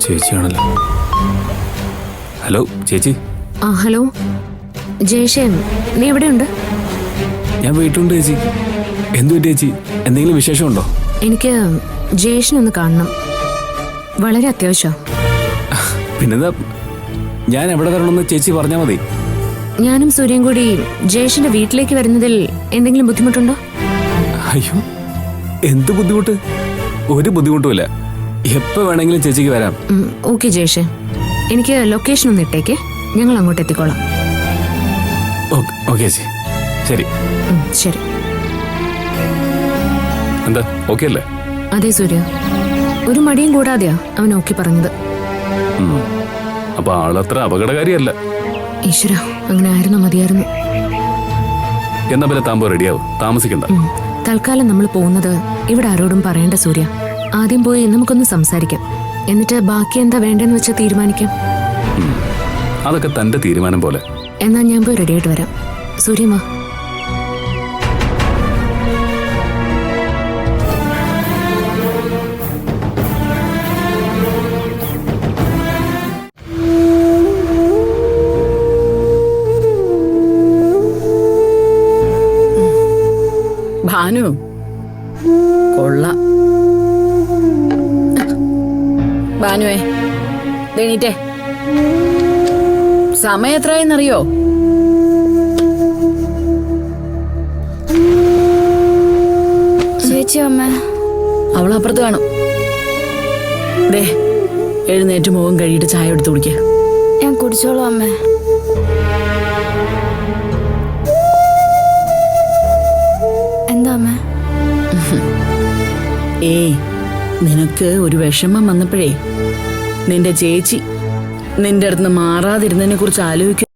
ചേച്ചിയാണല്ലോ. Hello ചേച്ചി. ആ hello ജയശേൻ, നീ എവിടെയുണ്ട്? ഞാൻ വീട്ടിലുണ്ട് ചേച്ചി. എന്തു പറ്റി ചേച്ചി? എന്തെങ്കിലും വിശേഷമുണ്ടോ? എനിക്ക് ജയേഷിനൊന്ന് കാണണം, വളരെ അത്യാവശ്യം. പിന്നെന്താ, ഞാൻ എവിടെ വരണമെന്ന് ചേച്ചി പറഞ്ഞാൽ മതി. ഞാനും സൂര്യൻ കൂടി ജയേഷിന്റെ വീട്ടിലേക്ക് വരുന്നതിൽ എന്തെങ്കിലും ബുദ്ധിമുട്ടുണ്ടോ? അയ്യോ, എന്ത് ബുദ്ധിമുട്ട്? ഒരു ബുദ്ധിമുട്ടുമില്ല. എപ്പോ വേണമെങ്കിലും ചേച്ചിക്ക് വരാം. ഓക്കെ ജയേഷ്, എനിക്ക് ലൊക്കേഷൻ ഒന്ന് ഇട്ടേക്ക്, ഞങ്ങൾ അങ്ങോട്ട് എത്തിക്കോളാം. ഓക്കെ ചേച്ചി, ശരി. ശരി. എന്താ ഓക്കെ അല്ലേ? അതെ സൂര്യ, ഒരു മടിയും കൂടാതെയാ അവൻ ഓക്കെ പറഞ്ഞത്. അപ്പൊ ആളത്ര അപകടകാരിയല്ല. ഈശ്വര, അങ്ങനെ ആയിരുന്നു മതിയായിരുന്നു. എന്നാ പിന്നെ താമ്പോ റെഡിയാവും, താമസിക്കണ്ട. തൽക്കാലം നമ്മൾ പോകുന്നത് ഇവിടെ ആരോടും പറയണ്ട സൂര്യ. ആദ്യം പോയി നമുക്കൊന്ന് സംസാരിക്കാം, എന്നിട്ട് ബാക്കി എന്താ വേണ്ടെന്ന് വെച്ചാൽ തീരുമാനിക്കാം. അതൊക്കെ തന്റെ തീരുമാനം പോലെ. എന്നാ ഞാൻ പോയി റെഡിയായിട്ട് വരാം. സൂര്യമാ. ഭാനു കൊള്ളാം. ഭാനുവേ എണീറ്റേ. സമയം എത്രയെന്നറിയോ? ചേച്ചി അമ്മ അവളപ്പുറത്ത് കാണും. ദേ എഴുന്നേറ്റ് മുഖം കഴിയിട്ട് ചായ എടുത്ത് കുടിക്കുക. ഞാൻ കുടിച്ചോളാം അമ്മ. എന്താ അമ്മ? ഏയ്, നിനക്ക് ഒരു വിഷമം വന്നപ്പോഴേ നിന്റെ ചേച്ചി നിന്റെ അടുത്ത് മാറാതിരുന്നതിനെ കുറിച്ച് ആലോചിക്കും.